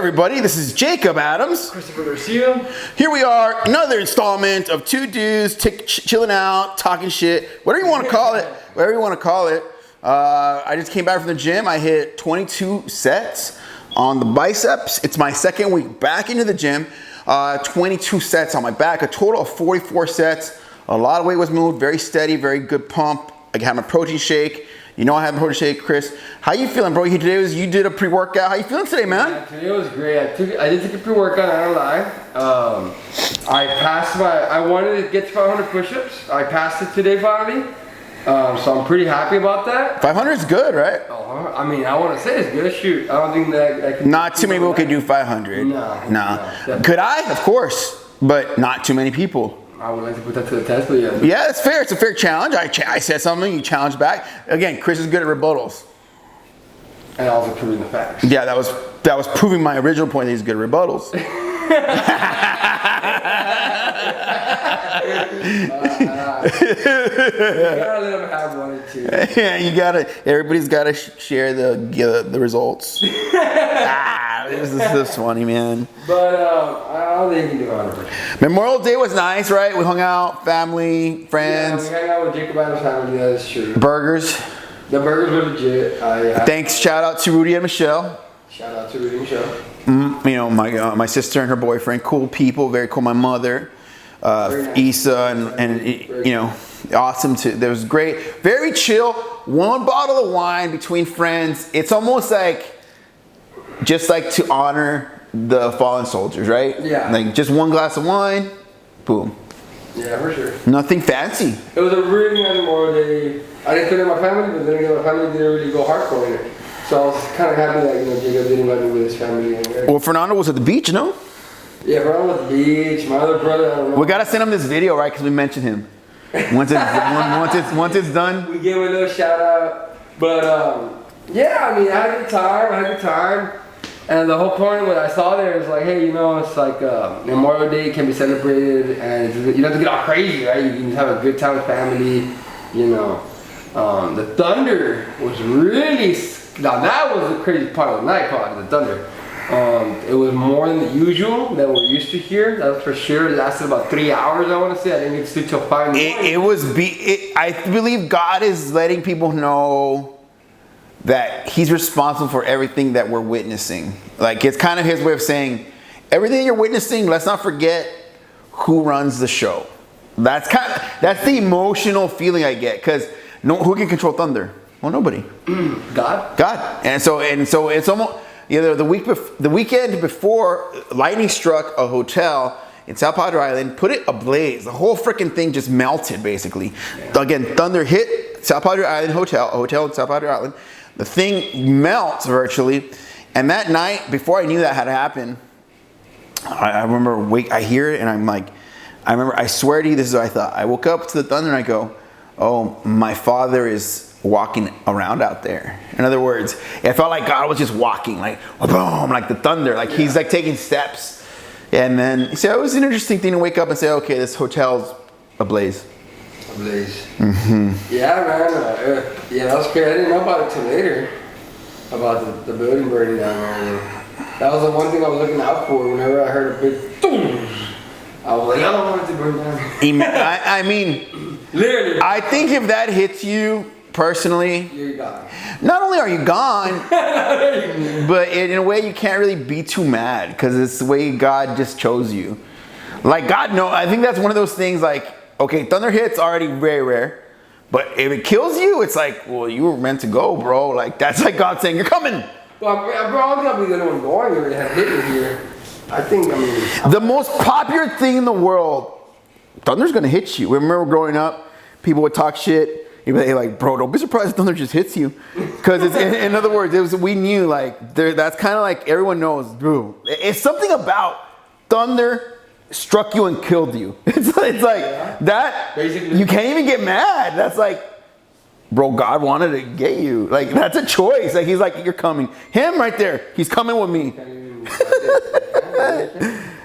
everybody, this is Jacob Adams. Christopher Garcia. Here we are, another installment of two dudes chilling out, talking shit, whatever you want to call it. Whatever you want to call it. I just came back from the gym. I hit 22 sets on the biceps. It's my second week back into the gym. 22 sets on my back, a total of 44 sets. A lot of weight was moved, very steady, very good pump. I had my protein shake. You know I have a protein shake, Chris. How you feeling, bro? You did a pre-workout. How you feeling today, man? Yeah, today was great. I did take a pre-workout, I don't lie. I wanted to get to 500 push-ups. I passed it today finally. So I'm pretty happy about that. 500 is good, right? I mean, I want to say it's good. Shoot, I don't think that I can. Not too many people could do 500. No. Could I? Of course, but not too many people. I would like to put that to the test, but yeah. Yeah, it's fair. It's a fair challenge. I said something, you challenge back. Again, Chris is good at rebuttals. And also proving the facts. Yeah, that was proving my original point that he's good at rebuttals. You gotta let them have one or two. Yeah, everybody's gotta share the results. This is funny, man. But I don't think you can do 100%. Memorial Day was nice, right? We hung out, family, friends. Yeah, we hung out with Jacob Adams' family, that's true. Burgers. The burgers were legit. Thanks, shout out to Rudy and Michelle. Shout out to Rudy and Michelle. You know, my sister and her boyfriend, cool people, very cool. My mother, nice. Issa, and you know, awesome too. That was great, very chill. One bottle of wine between friends. It's almost like, just like to honor the fallen soldiers, right? Yeah. Like just one glass of wine, boom. Yeah, for sure. Nothing fancy. It was a really nice Memorial Day. I didn't clear my family, but then again, my family didn't really go hardcore in it. So I was kind of happy that, you know, Jacob did invite me with his family. Well, Fernando was at the beach, no? Yeah, Fernando was at the beach. My other brother, I don't know. We gotta send him this video, right? Because we mentioned him. Once it's done. We gave him a little shout out. But yeah, I mean, I had a good time. And the whole point what I saw there is like, hey, you know, it's like Memorial Day can be celebrated, and you don't have to get all crazy, right? You can just have a good time with family, you know. The thunder was really, now that was the crazy part of the night, probably the thunder. It was more than the usual that we're used to here. That's for sure. It lasted about 3 hours, I want to say. I didn't get to sleep till 5 in the morning. I believe God is letting people know that he's responsible for everything that we're witnessing. Like, it's kind of his way of saying, everything you're witnessing, let's not forget who runs the show. That's the emotional feeling I get, because who can control thunder? Well, nobody. God. And so it's almost either the weekend before, lightning struck a hotel in Sao Padre Island, put it ablaze. The whole freaking thing just melted, basically. Yeah. Again, thunder hit Sao Padre Island a hotel in Sao Padre Island. The thing melts virtually. And that night, before I knew that had happened, I remember I hear it and I'm like, I swear to you, this is what I thought. I woke up to the thunder and I go, oh, my father is walking around out there. In other words, it felt like God was just walking, like boom, like the thunder, like he's like taking steps. And then, so it was an interesting thing to wake up and say, okay, this hotel's ablaze. Mm-hmm. Yeah, man. Yeah, that was crazy. I didn't know about it till later, about the building burning down there. That was the one thing I was looking out for whenever I heard a big boom. I was like, I don't want it to burn down. I mean, literally. I think if that hits you personally, you're gone. Not only are you gone, but in a way you can't really be too mad, because it's the way God just chose you. Like, God knows. I think that's one of those things, like, okay, thunder hits already very rare, but if it kills you, it's like, well, you were meant to go, bro. Like, that's like God saying, you're coming. Well, bro, I'm gonna be the only one going. You already had hit me here. The most popular thing in the world, thunder's gonna hit you. Remember growing up, people would talk shit. You'd be like, bro, don't be surprised if thunder just hits you. Because it's, in other words, we knew, like, that's kind of like everyone knows, bro. It's something about thunder struck you and killed you. It's like that. Basically, you can't even get mad. That's like, bro, God wanted to get you. Like, that's a choice. Like, he's like, you're coming. Him right there, he's coming with me.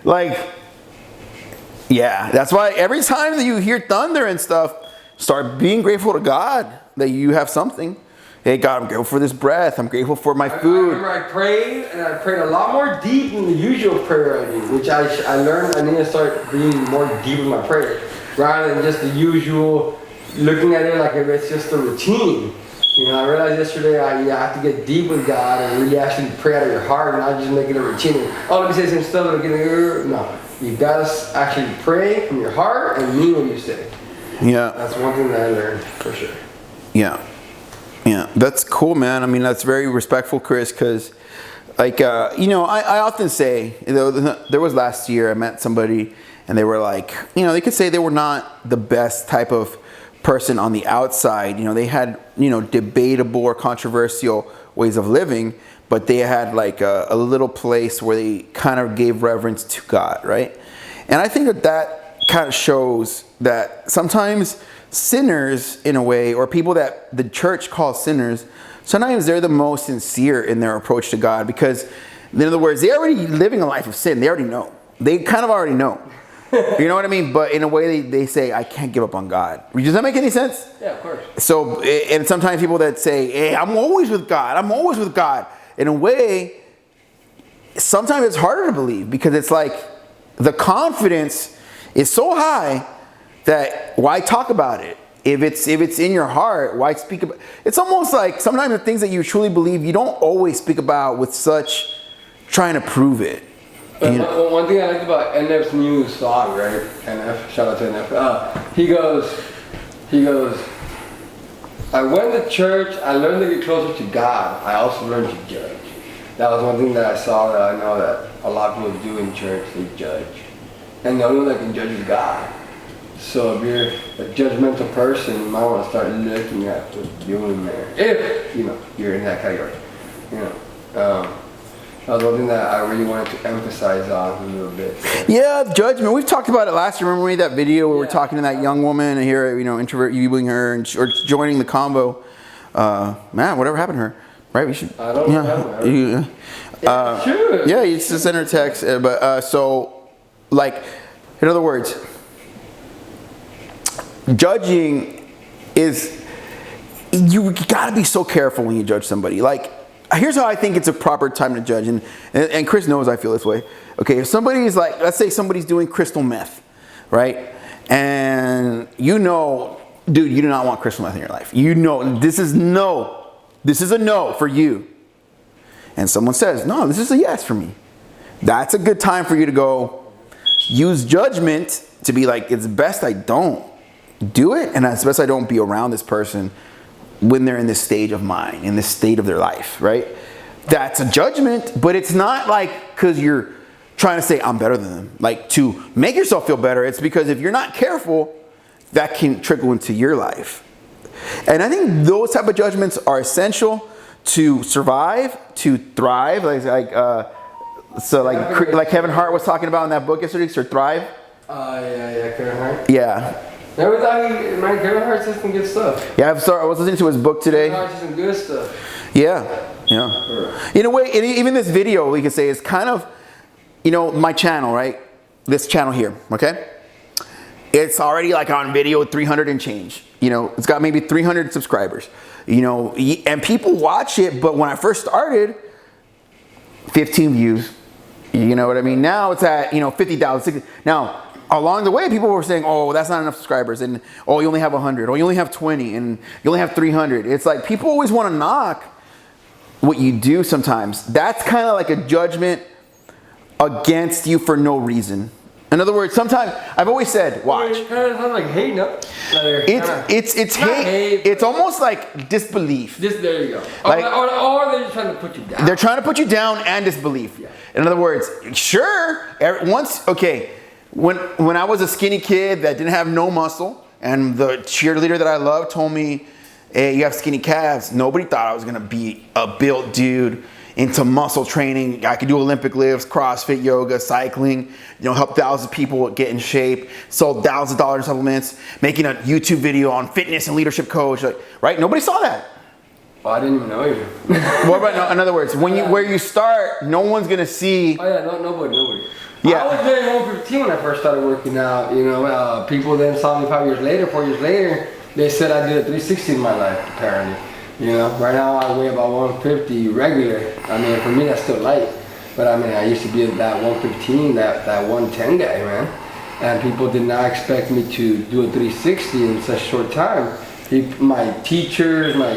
Like, yeah, that's why every time that you hear thunder and stuff, start being grateful to God that you have something. hey God, I'm grateful for this breath. I'm grateful for my I food. remember I prayed, and I prayed a lot more deep than the usual prayer I do, which I learned I need to start being more deep with my prayer, rather than just the usual, looking at it like if it's just a routine. You know, I realized yesterday you have to get deep with God and really actually pray out of your heart and not just make it a routine. Oh, let me say some stuff. No, you gotta actually pray from your heart and mean what you say. Yeah. That's one thing that I learned for sure. Yeah. Yeah. That's cool, man. I mean, that's very respectful, Chris, because, like, I often say, there was last year I met somebody and they were like, they could say they were not the best type of person on the outside. They had, debatable or controversial ways of living, but they had like a little place where they kind of gave reverence to God, right? And I think that kind of shows that sometimes sinners, in a way, or people that the church calls sinners, sometimes they're the most sincere in their approach to God, because, in other words, they're already living a life of sin. They already know. They kind of already know. You know what I mean? But in a way, they say, I can't give up on God. Does that make any sense? Yeah, of course. So, and sometimes people that say, hey, I'm always with God. I'm always with God. In a way, sometimes it's harder to believe, because it's like the confidence is so high that why talk about it? If it's in your heart, why speak about it? It's almost like sometimes the things that you truly believe, you don't always speak about with such trying to prove it. One thing I liked about NF's new song, right? NF, shout out to NF. He goes, I went to church, I learned to get closer to God. I also learned to judge. That was one thing that I saw that I know that a lot of people do in church, they judge. And the only one that can judge is God. So if you're a judgmental person, you might want to start looking at what you're doing there. If, you're in that category. That was one thing that I really wanted to emphasize on a little bit. Yeah, judgment. We've talked about it last year. Remember we made that video where we're talking to that young woman and here, introvert viewing her or joining the combo. Man, whatever happened to her, right? We should. I don't know. Sure. Yeah, you just send her a text. But so, like, in other words, judging is, you gotta be so careful when you judge somebody. Like, here's how I think it's a proper time to judge, and Chris knows I feel this way. Okay, if somebody's like, let's say somebody's doing crystal meth, right? And dude, you do not want crystal meth in your life. This is a no for you. And someone says, no, this is a yes for me. That's a good time for you to go use judgment to be like, it's best I don't do it, and it's best I don't be around this person when they're in this stage of mind, in this state of their life, right? That's a judgment, but it's not like because you're trying to say I'm better than them, like to make yourself feel better. It's because if you're not careful, that can trickle into your life. And I think those type of judgments are essential to survive, to thrive, like Kevin Hart was talking about in that book yesterday, Sir Thrive. Yeah, Kevin Hart. Yeah. Never thought Kevin Hart said some good stuff. Yeah, I was listening to his book today. Kevin Hart said some good stuff. Yeah. In a way, even this video, we could say, is kind of, my channel, right? This channel here, okay? It's already like on video, 300 and change. It's got maybe 300 subscribers. And people watch it, but when I first started, 15 views. You know what I mean? Now it's at, 50,000, 60. Now, along the way, people were saying, oh, that's not enough subscribers. And, oh, you only have 100. Or you only have 20. And you only have 300. It's like people always want to knock what you do sometimes. That's kind of like a judgment against you for no reason. In other words, sometimes, I've always said, watch. It kind of sounds like hate, no? It's hate. It's almost like disbelief. There you go. Like, or they're just trying to put you down. They're trying to put you down and disbelief. Yeah. In other words, sure, when I was a skinny kid that didn't have no muscle, and the cheerleader that I loved told me, hey, you have skinny calves, nobody thought I was going to be a built dude into muscle training. I could do Olympic lifts, CrossFit, yoga, cycling, help thousands of people get in shape, sold thousands of dollars in supplements, making a YouTube video on fitness and leadership coach, right? Nobody saw that. Oh, I didn't even know you. What about, in other words, where you start, no one's going to see. Oh, yeah, nobody. Yeah. I was doing 115 when I first started working out. People then saw me 4 years later. They said I did a 360 in my life, apparently. You know, right now I weigh about 150 regular. I mean, for me that's still light. But I mean, I used to be that 115, that 110 guy, man. And people did not expect me to do a 360 in such a short time. My teachers, my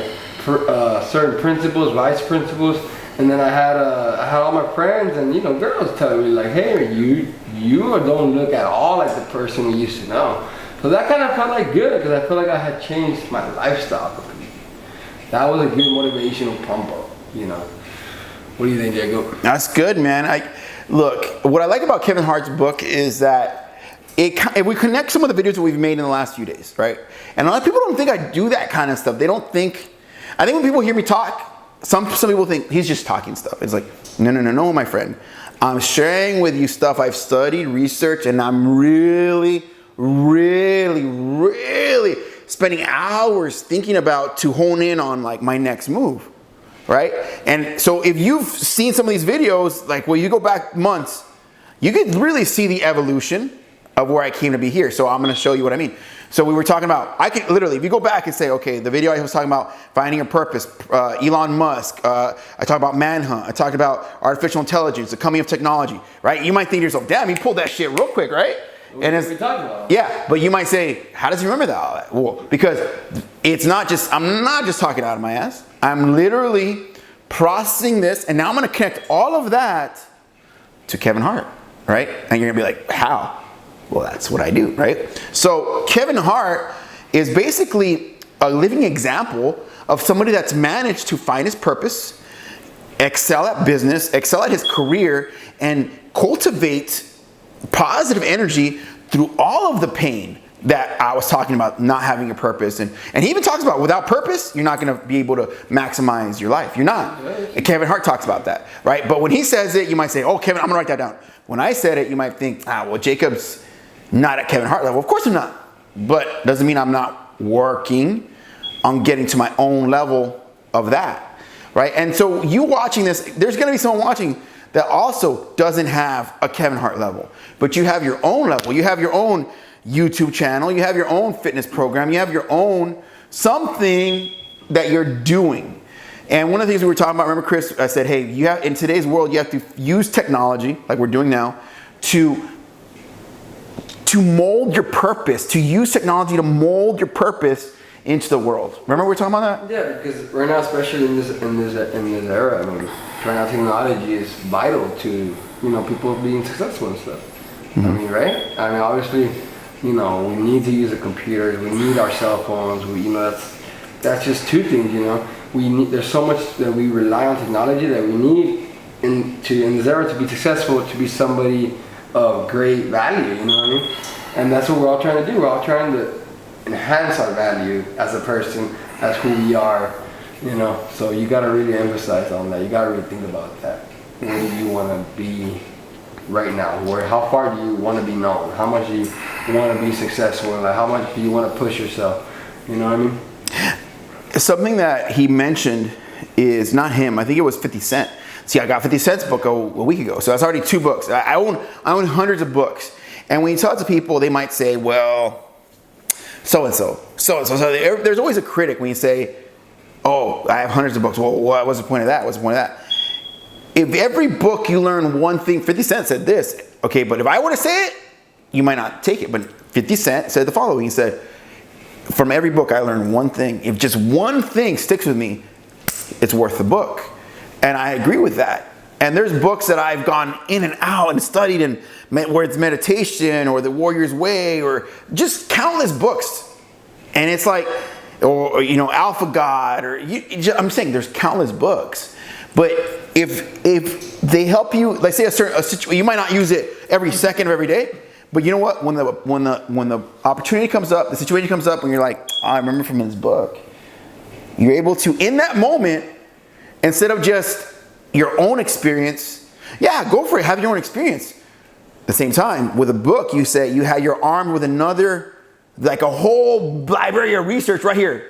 certain principals, vice principals, and then I had all my friends and girls telling me like, hey, you don't look at all like the person we used to know. So that kind of felt like good because I feel like I had changed my lifestyle completely. That was a good motivational pump up, What do you think, Diego? That's good, man. Look, what I like about Kevin Hart's book is that we connect some of the videos that we've made in the last few days, right? And a lot of people don't think I do that kind of stuff. They don't think. I think when people hear me talk, some people think he's just talking stuff. It's like, no, my friend. I'm sharing with you stuff I've studied, researched, and I'm really, really, really spending hours thinking about to hone in on like my next move, right? And so if you've seen some of these videos, like you go back months, you could really see the evolution of where I came to be here. So I'm going to show you what I mean. So we were talking about, I could literally, if you go back and say, okay, the video I was talking about finding a purpose, Elon Musk, I talked about Manhunt, I talked about artificial intelligence, the coming of technology, right? You might think to yourself, damn, he pulled that shit real quick, right? And it's, we talking about. Yeah, but you might say, how does he remember that? Well, because I'm not just talking out of my ass. I'm literally processing this, and now I'm going to connect all of that to Kevin Hart, right? And you're going to be like, how? Well, that's what I do, right? So Kevin Hart is basically a living example of somebody that's managed to find his purpose, excel at business, excel at his career, and cultivate positive energy through all of the pain that I was talking about, not having a purpose. And he even talks about without purpose, you're not going to be able to maximize your life. You're not. And Kevin Hart talks about that, right? But when he says it, you might say, oh, Kevin, I'm going to write that down. When I said it, you might think, well, Jacob's not at Kevin Hart level. Of course I'm not. But doesn't mean I'm not working on getting to my own level of that, right? And so you watching this, there's going to be someone watching that also doesn't have a Kevin Hart level. But you have your own level. You have your own YouTube channel. You have your own fitness program. You have your own something that you're doing. And one of the things we were talking about, remember Chris, I said, hey, in today's world, you have to use technology, like we're doing now, to mold your purpose, to use technology to mold your purpose into the world. Remember we were talking about that? Yeah, because right now, especially in this era, I mean, right now technology is vital to people being successful and stuff. Mm-hmm. I mean, right? I mean, obviously, we need to use the computers, we need our cell phones. That's just two things. There's so much that we rely on technology that we need in this era to be successful, to be somebody of great value. You know what I mean? And that's what we're all trying to do. We're all trying to enhance our value as a person, as who we are. So you got to really emphasize on that. You got to really think about that. Where do you want to be right now? How far do you want to be known? How much do you want to be successful? Like, how much do you want to push yourself? You know what I mean? Something that he mentioned is not him. I think it was 50 Cent. See, I got 50 Cent's book a week ago, so that's already 2 books. I own hundreds of books, and when you talk to people, they might say, "Well, so and so." So there's always a critic when you say, "Oh, I have hundreds of books." Well, what's the point of that? What's the point of that? If every book you learn one thing, 50 Cent said this, okay, but if I were to say it, you might not take it. But 50 Cent said the following. He said, from every book I learned one thing. If just one thing sticks with me, it's worth the book. And I agree with that. And there's books that I've gone in and out and studied, and where it's meditation or The Warrior's Way or just countless books. And it's like, or Alpha God, or I'm saying there's countless books. But if they help you, like say a situation, you might not use it every second of every day. But you know what? When the opportunity comes up, the situation comes up, and you're like, I remember from this book. You're able to, in that moment, instead of just your own experience, go for it, have your own experience. At the same time, with a book, you're armed with another, like a whole library of research right here.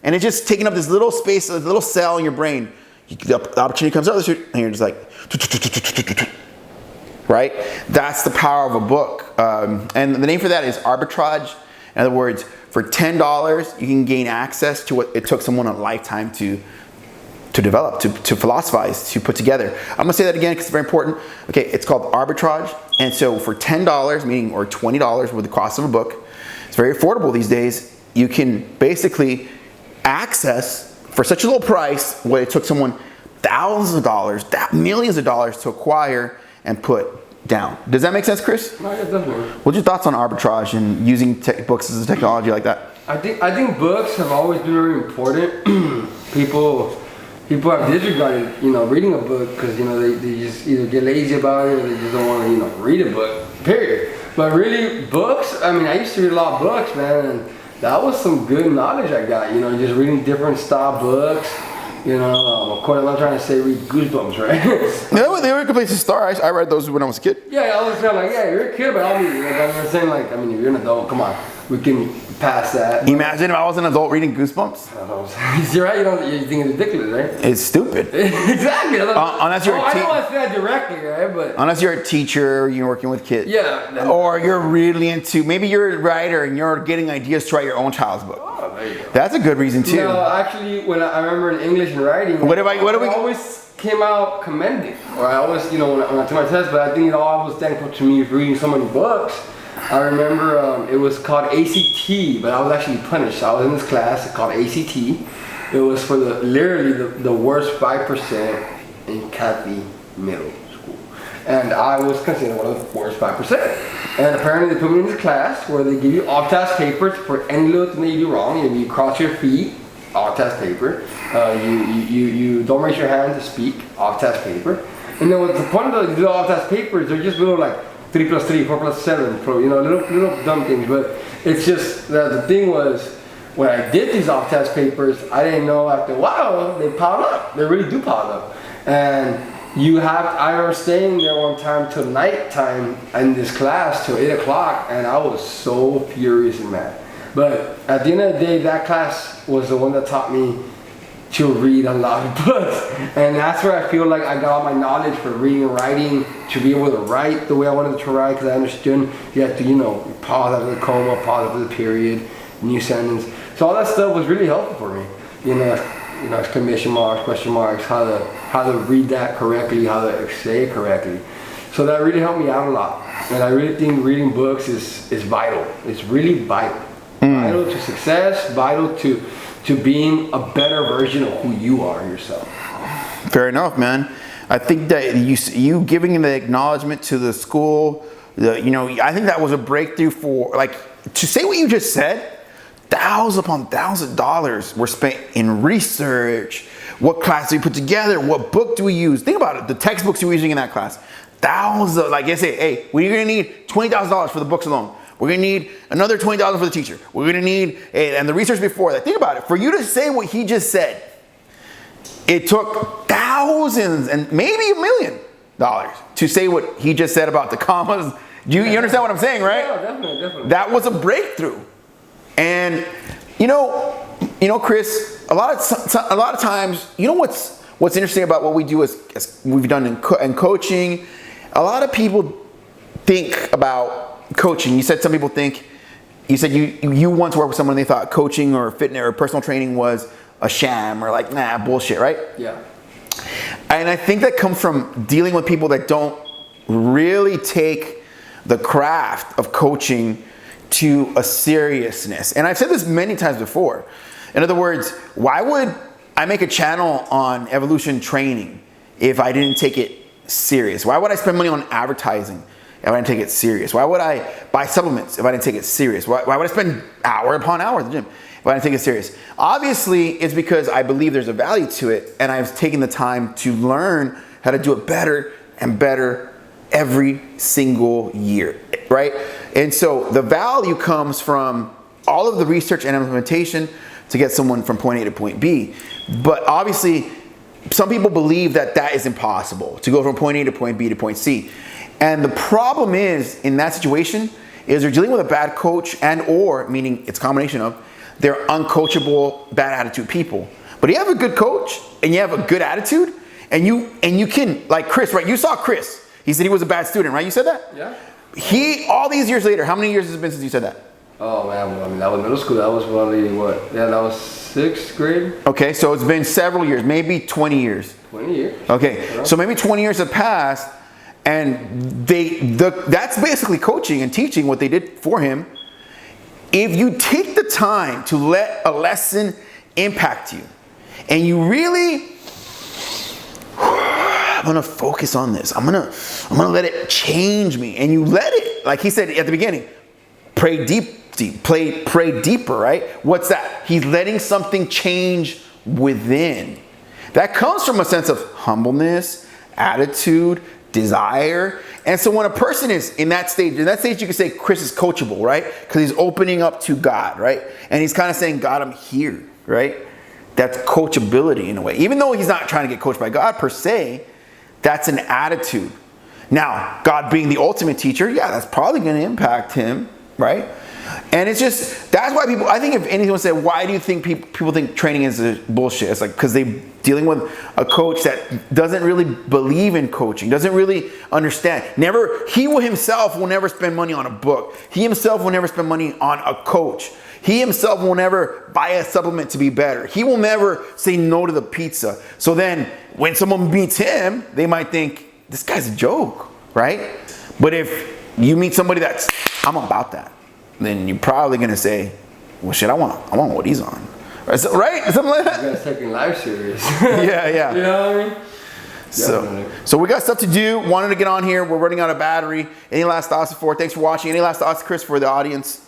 And it's just taking up this little space, a little cell in your brain. The opportunity comes up, and you're just like, right? That's the power of a book. And the name for that is Arbitrage In other words, for $10, you can gain access to what it took someone a lifetime to develop, to philosophize, to put together. I'm gonna say that again because it's very important. Okay, it's called arbitrage. And so for $10, meaning, or $20 with the cost of a book, it's very affordable these days. You can basically access, for such a low price, what it took someone thousands of dollars, millions of dollars to acquire and put down. Does that make sense, Chris? No, yeah, definitely. What's your thoughts on arbitrage and using books as a technology like that? I think books have always been very important. people have disregarded, reading a book because, they just either get lazy about it or they just don't want to, read a book, period. But really, books, I used to read a lot of books, man, and that was some good knowledge I got, just reading different style books. Of course, I'm not trying to say read Goosebumps, right? No, they were a good place to start. I read those when I was a kid. Yeah, I was kind of like, yeah, you're a kid, but I'm saying, like, if you're an adult, come on, we can pass that. Imagine if I was an adult reading Goosebumps. You're right, you think it's ridiculous, right? It's stupid. Exactly. Unless you're I don't want to say that directly, right? But unless you're a teacher, you're working with kids. Yeah. Or you're really into, maybe you're a writer and you're getting ideas to write your own child's book. Oh, there you go. That's a good reason too. No, actually, when I remember in English and writing, What do we? I always came out commending, or I always, when I took my test. But I think it all was thankful to me for reading so many books. I remember it was called ACT, but I was actually punished. I was in this class called ACT. It was for literally the worst 5% in Catholic middle school, and I was considered one of the worst 5%. And apparently they put me in this class where they give you off-task papers for any little thing that you do wrong. You cross your feet, off-task paper. You don't raise your hand to speak, off-task paper. And then what's the point of the off-task papers? They're just little like 3 plus 3, 4 plus 7, little dumb things. But it's just that the thing was, when I did these off-task papers, I didn't know after a while they piled up. They really do pile up. And I remember staying there one time till nighttime in this class till 8 o'clock, and I was so furious and mad. But at the end of the day, that class was the one that taught me to read a lot of books. And that's where I feel like I got all my knowledge for reading and writing, to be able to write the way I wanted to write, because I understood you have to, pause after the comma, pause after the period, new sentence. So all that stuff was really helpful for me. Exclamation marks, question marks, how to read that correctly, how to say it correctly. So that really helped me out a lot. And I really think reading books is vital. It's really vital. Vital to success, vital to being a better version of who you are yourself. Fair enough, man. I think that you giving the acknowledgement to the school, I think that was a breakthrough for, like, to say what you just said. Thousands upon thousands of dollars were spent in research. What class do we put together? What book do we use? Think about it. The textbooks you were using in that class. Thousands of, like I say, hey, we're going to need $20,000 for the books alone. We're going to need another $20,000 for the teacher. We're going to need, and the research before that. Think about it. For you to say what he just said, it took thousands and maybe $1 million to say what he just said about the commas. You understand what I'm saying, right? Yeah, definitely. That was a breakthrough. And Chris, a lot of times, what's interesting about what we do as we've done in coaching. A lot of people think about coaching. You said some people think. You said you once worked with someone and they thought coaching or fitness or personal training was a sham or like bullshit, right? Yeah. And I think that comes from dealing with people that don't really take the craft of coaching to a seriousness. And I've said this many times before. In other words, why would I make a channel on evolution training if I didn't take it serious? Why would I spend money on advertising if I didn't take it serious? Why would I buy supplements if I didn't take it serious? Why would I spend hour upon hour at the gym if I didn't take it serious? Obviously, it's because I believe there's a value to it, and I've taken the time to learn how to do it better and better every single year, right? And so the value comes from all of the research and implementation to get someone from point A to point B. But obviously, some people believe that is impossible, to go from point A to point B to point C. And the problem is, in that situation, is they're dealing with a bad coach or, meaning it's a combination of, they're uncoachable, bad attitude people. But you have a good coach and you have a good attitude and you can, like Chris, right? You saw Chris. He said he was a bad student, right? You said that? Yeah. All these years later, how many years has it been since you said that? Oh man, well, I mean that was middle school. That was probably what? Yeah, that was 6th grade. Okay, so it's been several years, maybe 20 years. 20 years. Okay, so maybe 20 years have passed, and that's basically coaching and teaching what they did for him. If you take the time to let a lesson impact you, and you really, I'm gonna focus on this. I'm gonna let it change me, and you let it, like he said at the beginning, pray deeper, right? What's that? He's letting something change within. That comes from a sense of humbleness, attitude, desire. And so when a person is in that stage you can say Chris is coachable, right? Because he's opening up to God, right? And he's kind of saying, God, I'm here, right? That's coachability in a way. Even though he's not trying to get coached by God per se, that's an attitude. Now, God being the ultimate teacher, yeah, that's probably going to impact him, right? And it's just, that's why people, I think if anyone said, why do you think people think training is a bullshit? It's like, because they're dealing with a coach that doesn't really believe in coaching, doesn't really understand. He himself will never spend money on a book. He himself will never spend money on a coach. He himself will never buy a supplement to be better. He will never say no to the pizza. So then when someone meets him, they might think, this guy's a joke, right? But if you meet somebody that's, I'm about that, then you're probably gonna say, well, shit, I want what he's on, right? Something like that. You guys taking life serious. Yeah. You know what I mean? So we got stuff to do. Wanted to get on here. We're running out of battery. Any last thoughts before? Thanks for watching. Any last thoughts, Chris, for the audience?